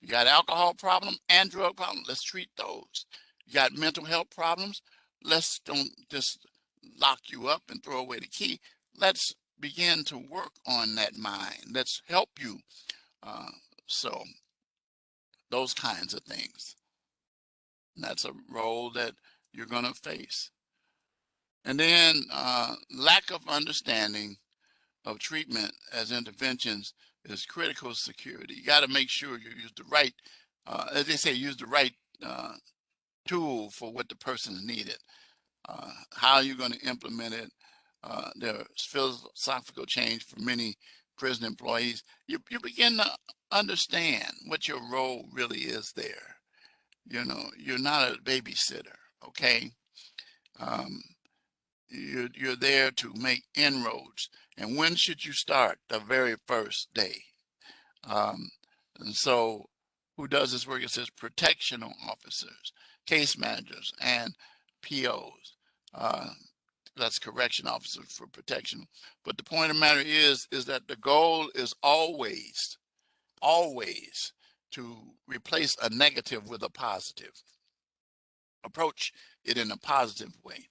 You got alcohol problem and drug problem. Let's treat those. You got mental health problems. Let's don't just lock you up and throw away the key. Let's begin to work on that mind. Let's help you. So those kinds of things. And that's a role that you're going to face. And then lack of understanding of treatment as interventions is critical security. You got to make sure you use the right, as they say, use the right tool for what the person's needed. How you're going to implement it. There's philosophical change for many prison employees. You begin to understand what your role really is there. You're not a babysitter, okay? Um, you're there to make inroads. And when should you start? The very first day. And so who does this work? It says protection officers, case managers, and POs. That's correction officers for protection. But the point of the matter is that the goal is always to replace a negative with a positive. Approach it in a positive way.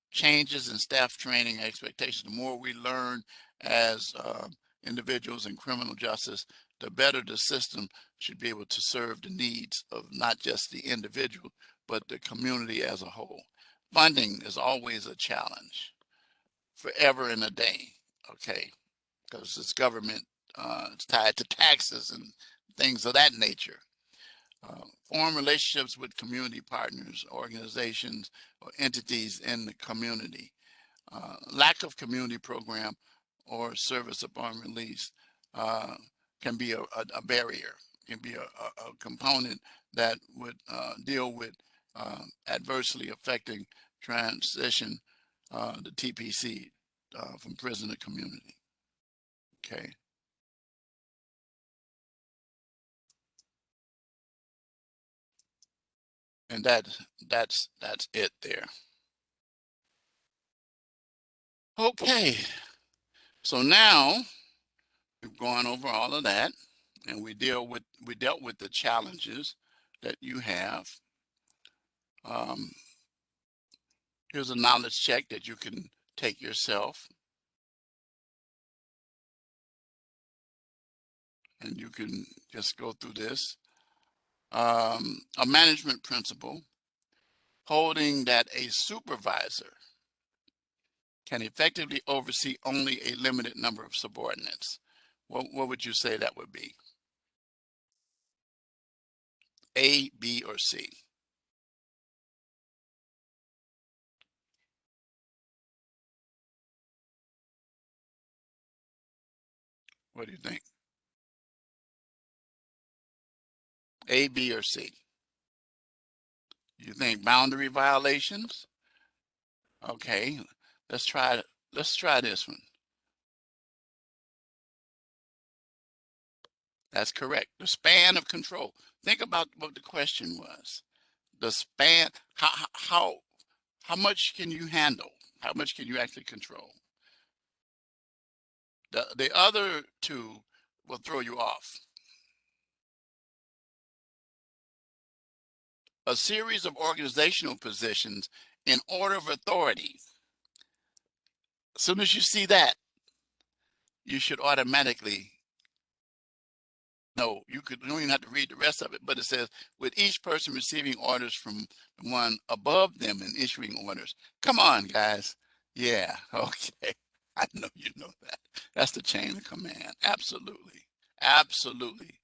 Changes in staff training expectations. The more we learn as individuals in criminal justice, the better the system should be able to serve the needs of not just the individual, but the community as a whole. Funding is always a challenge, forever and a day, okay? Because it's government, it's tied to taxes and things of that nature. Form relationships with community partners, organizations, or entities in the community. Lack of community program or service upon release. can be a barrier, can be a component that would deal with adversely affecting transition, the TPC, from prison to community. Okay. And that's it there. Okay. So now we've gone over all of that, and we dealt with the challenges that you have. Um, Here's a knowledge check that you can take yourself, and you can just go through this. A management principle holding that a supervisor can effectively oversee only a limited number of subordinates. What would you say that would be? A, B, or C? What do you think? A, B, or C? You think boundary violations? Okay, let's try let's try this one. That's correct. The span of control. Think about what the question was. The span, how much can you handle? How much can you actually control? The other two will throw you off. A series of organizational positions in order of authority. As soon as you see that, you should automatically know. You don't even have to read the rest of it, but it says, with each person receiving orders from one above them and issuing orders. Come on, guys. Yeah, okay. I know you know that. That's the chain of command. Absolutely. Absolutely.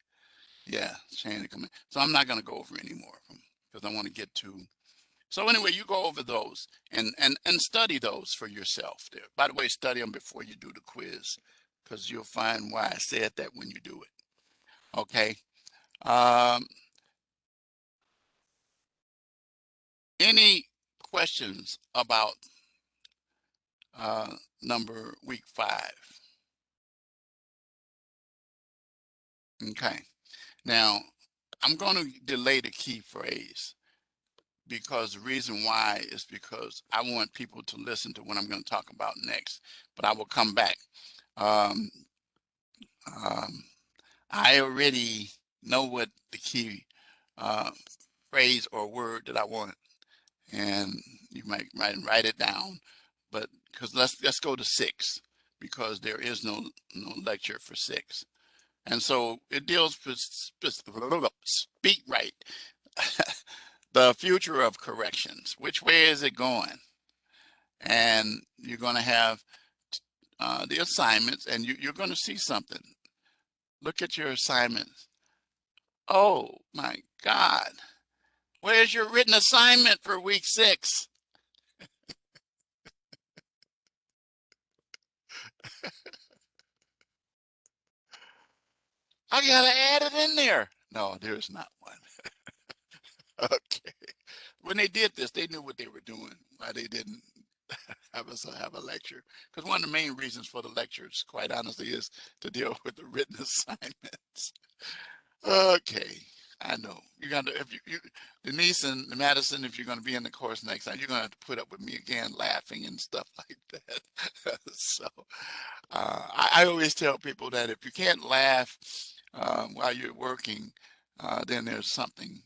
Yeah, chain of command. So I'm not going to go over any more of them because I want to get to. So anyway, you go over those and study those for yourself there. By the way, study them before you do the quiz because you'll find why I said that when you do it. Okay. Um, any questions about number week 5? Okay. Now, I'm going to delay the key phrase because the reason why is because I want people to listen to what I'm going to talk about next, but I will come back. Um, um, I already know what the key uh, phrase or word that I want, and you might write it down. But because let's go to 6 because there is no lecture for 6, and so it deals with speak right. The future of corrections. Which way is it going? And you're going to have the assignments, and you're going to see something. Look at your assignments. Oh my God. Where's your written assignment for week 6? I gotta add it in there. No, there's not one. Okay. When they did this, they knew what they were doing. Why they didn't have us have a lecture? Because one of the main reasons for the lectures, quite honestly, is to deal with the written assignments. Okay. I know you got to, if you Denise and Madison, if you're going to be in the course next time, you're going to have to put up with me again, laughing and stuff like that. So I always tell people that if you can't laugh while you're working, then there's something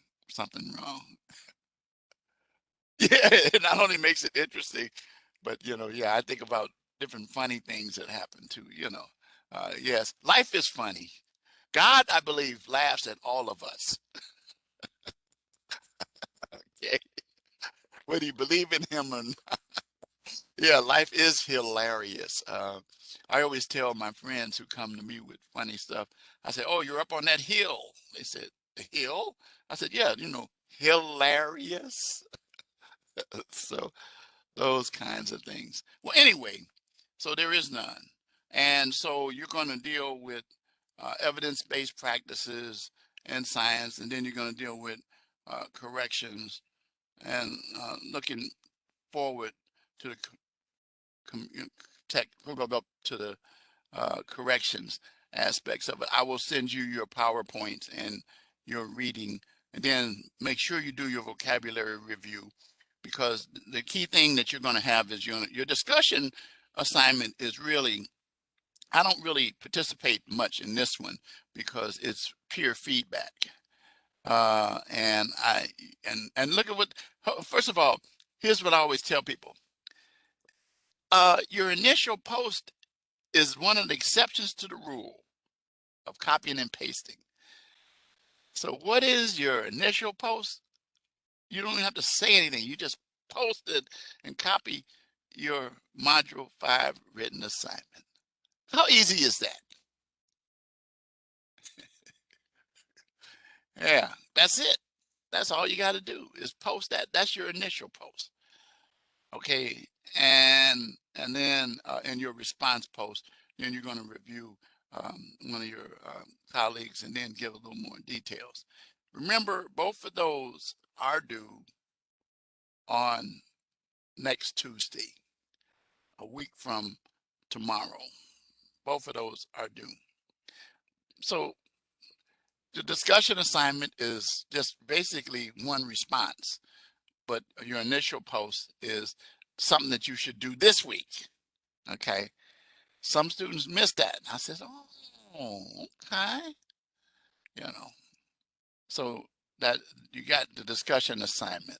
wrong. Yeah, it not only makes it interesting, but yeah, I think about different funny things that happen too. Yes, life is funny. God, I believe, laughs at all of us. Okay. Whether you believe in him or not. Yeah, life is hilarious. I always tell my friends who come to me with funny stuff, I say, "Oh, you're up on that hill." They said, "The hill?" I said, "Yeah, hilarious." So those kinds of things. Well, anyway, so there is none. And so you're going to deal with evidence-based practices and science, and then you're going to deal with corrections and looking forward to the tech to the corrections aspects of it. I will send you your PowerPoints and your reading, and then make sure you do your vocabulary review, because the key thing that you're going to have is your discussion assignment is really, I don't really participate much in this one because it's peer feedback. And look at what, first of all, here's what I always tell people. Your initial post is one of the exceptions to the rule of copying and pasting. So what is your initial post? You don't even have to say anything. You just post it and copy your module 5 written assignment. How easy is that? Yeah, that's it. That's all you got to do is post that. That's your initial post. Okay, and then in your response post, then you're going to review one of your colleagues and then give a little more details. Remember, both of those are due on next Tuesday, a week from tomorrow. Both of those are due. So the discussion assignment is just basically one response, but your initial post is something that you should do this week. Okay. Some students miss that. I said, oh, okay. You know, so that you got the discussion assignment.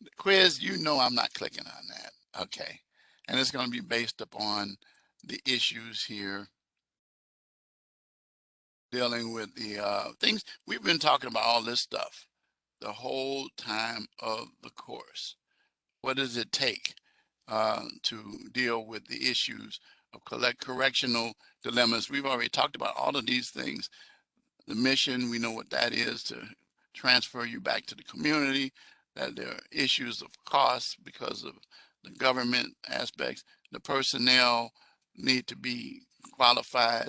The quiz, you know, I'm not clicking on that. Okay. And it's going to be based upon the issues here dealing with the things. We've been talking about all this stuff the whole time of the course. What does it take to deal with the issues of correctional dilemmas? We've already talked about all of these things. The mission, we know what that is, to transfer you back to the community, that there are issues of cost because of the government aspects. The personnel need to be qualified,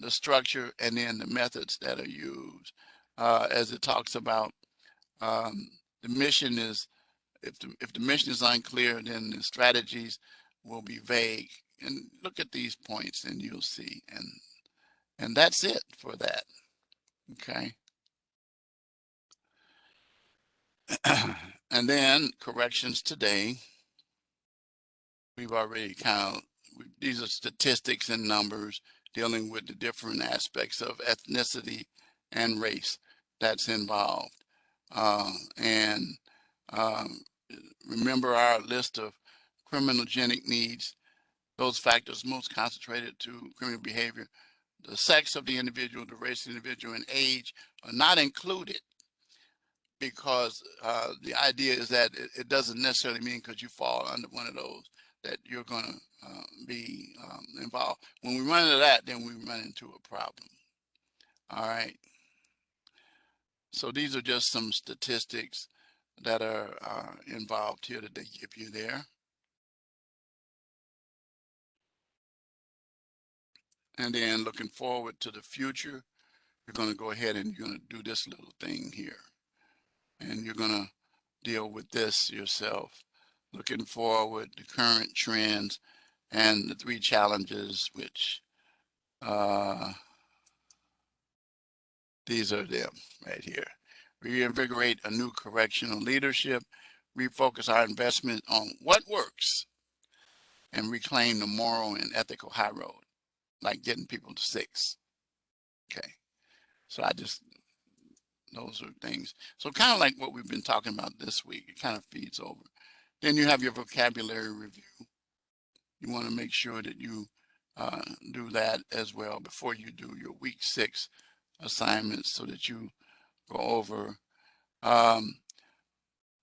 the structure, and then the methods that are used. As it talks about, the mission is, if the mission is unclear, then the strategies will be vague. And look at these points and you'll see. And that's it for that. Okay. And then corrections today. We've already these are statistics and numbers dealing with the different aspects of ethnicity and race that's involved. And remember our list of criminogenic needs, those factors most concentrated to criminal behavior. The sex of the individual, the race of the individual, and age are not included, because the idea is that it doesn't necessarily mean because you fall under one of those that you're going to be involved. When we run into that, then we run into a problem. All right. So these are just some statistics that are involved here that they give you there. And then looking forward to the future, you're going to go ahead and you're going to do this little thing here. And you're going to deal with this yourself. Looking forward, the current trends, and the 3 challenges, which these are them right here. Reinvigorate a new correctional leadership, refocus our investment on what works, and reclaim the moral and ethical high road, like getting people to 6. Okay. So those are things. So kind of like what we've been talking about this week, it kind of feeds over. Then you have your vocabulary review. You want to make sure that you do that as well before you do your week 6 assignments, so that you go over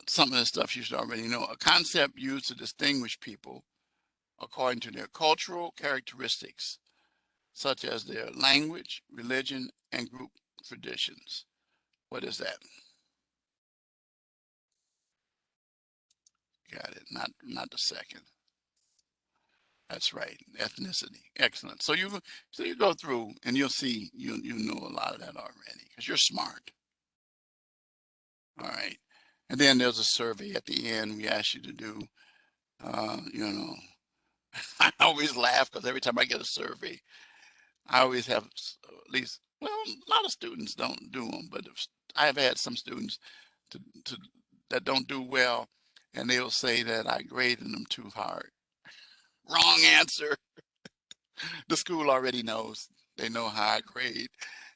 some of the stuff you should already know. A concept used to distinguish people according to their cultural characteristics, such as their language, religion, and group traditions. What is that? Got it. Not the second. That's right. Ethnicity. Excellent. So you go through and you'll see you know a lot of that already because you're smart. All right. And then there's a survey at the end we ask you to do. You know, I always laugh because every time I get a survey, I always have at least, well, a lot of students don't do them, but I have had some students to that don't do well, and they'll say that I graded them too hard. Wrong answer. The school already knows. They know how I grade.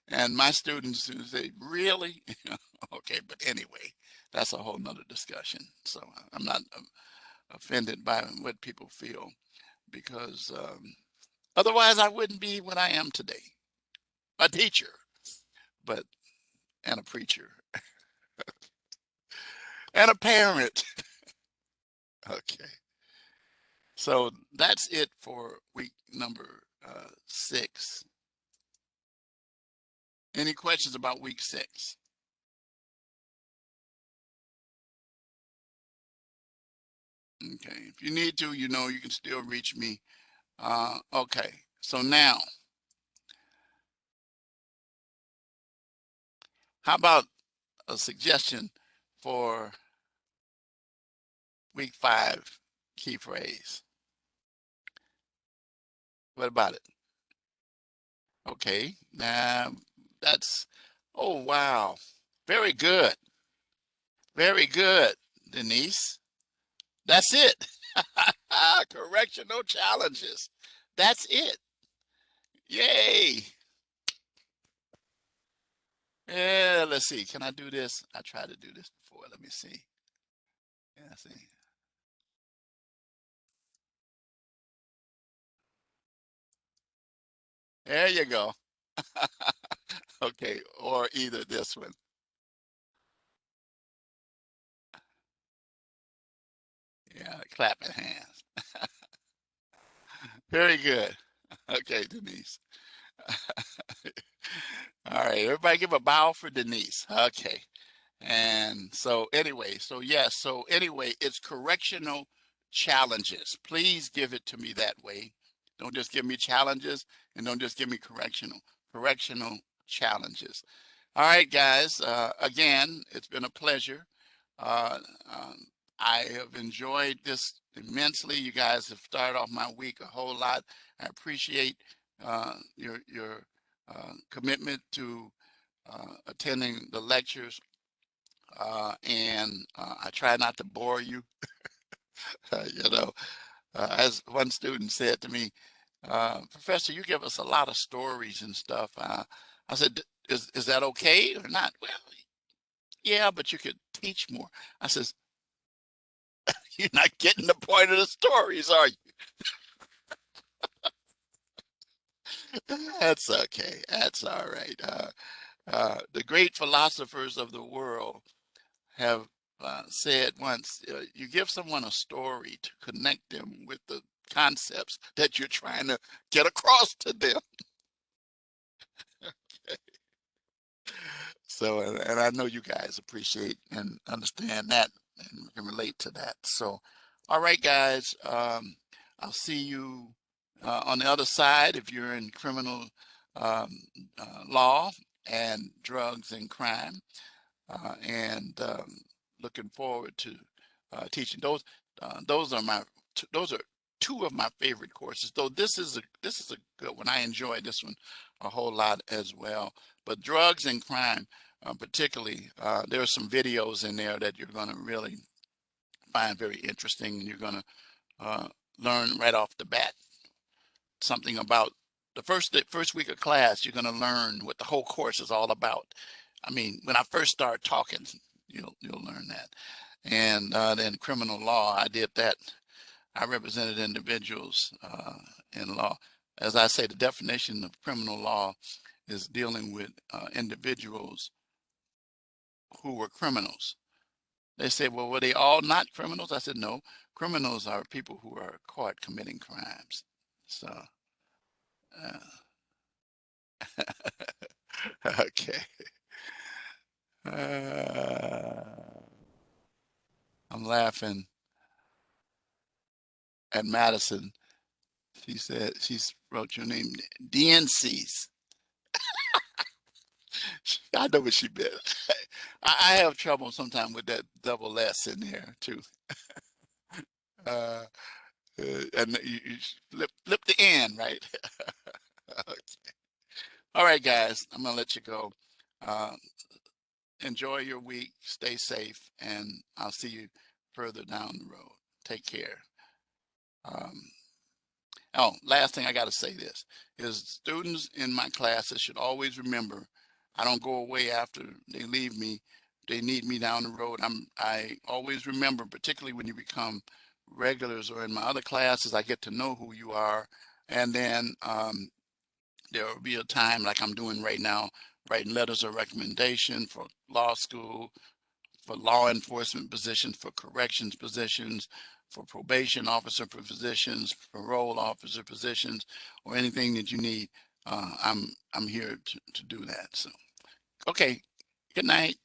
And my students who say, really? Okay, but anyway, that's a whole nother discussion. So I'm not offended by what people feel because otherwise I wouldn't be what I am today. A teacher, but and a preacher and a parent. Okay. So that's it for week number 6. Any questions about week 6? Okay. If you need to, you know, you can still reach me. Okay. So now, how about a suggestion for week 5 key phrase? What about it? Okay. Now that's, oh, wow. Very good. Very good, Denise. That's it. Correctional challenges. That's it. Yay. Yeah, let's see. Can I do this? I tried to do this before. Let me see. Yeah, see. There you go. Okay, or either this one. Yeah, clapping hands. Very good. Okay, Denise. All right, everybody give a bow for Denise. Okay. And so anyway, so yes, so anyway, it's correctional challenges. Please give it to me that way. Don't just give me challenges and don't just give me correctional challenges. All right, guys. Again, it's been a pleasure. Uh, um, I have enjoyed this immensely. You guys have started off my week a whole lot. I appreciate your commitment to attending the lectures, and I try not to bore you. You know, as one student said to me, Professor, you give us a lot of stories and stuff. I said, is that okay or not? Well, yeah, but you could teach more. I says, you're not getting the point of the stories, are you? That's okay. That's all right. The great philosophers of the world have said once, you give someone a story to connect them with the concepts that you're trying to get across to them. So, and I know you guys appreciate and understand that and can relate to that. So, all right, guys, I'll see you on the other side if you're in criminal um, law and drugs and crime. And looking forward to teaching those. Those are those are two of my favorite courses. Though this is a good one. I enjoy this one a whole lot as well. But drugs and crime, particularly, there are some videos in there that you're going to really find very interesting, and you're going to learn right off the bat something about the first week of class. You're going to learn what the whole course is all about. I mean, when I first start talking, you'll learn that. And then criminal law, I did that. I represented individuals in law. As I say, the definition of criminal law is dealing with individuals who were criminals. They say, well, were they all not criminals? I said, no, criminals are people who are caught committing crimes. So, uh, okay. Uh, I'm laughing at Madison She said she wrote your name DNC's. I know what she meant. I have trouble sometimes with that double S in there too. Uh, and you flip the N, right? All right, guys, I'm gonna let you go. Uh, enjoy your week, stay safe, and I'll see you further down the road. Take care. Um, oh, last thing I got to say this is students in my classes should always remember I don't go away after they leave me. They need me down the road. I always remember, particularly when you become regulars or in my other classes, I get to know who you are. And then there will be a time like I'm doing right now, writing letters of recommendation for law school, for law enforcement positions, for corrections positions, for probation officer positions, parole officer positions, or anything that you need. I'm here to do that. So, okay. Good night.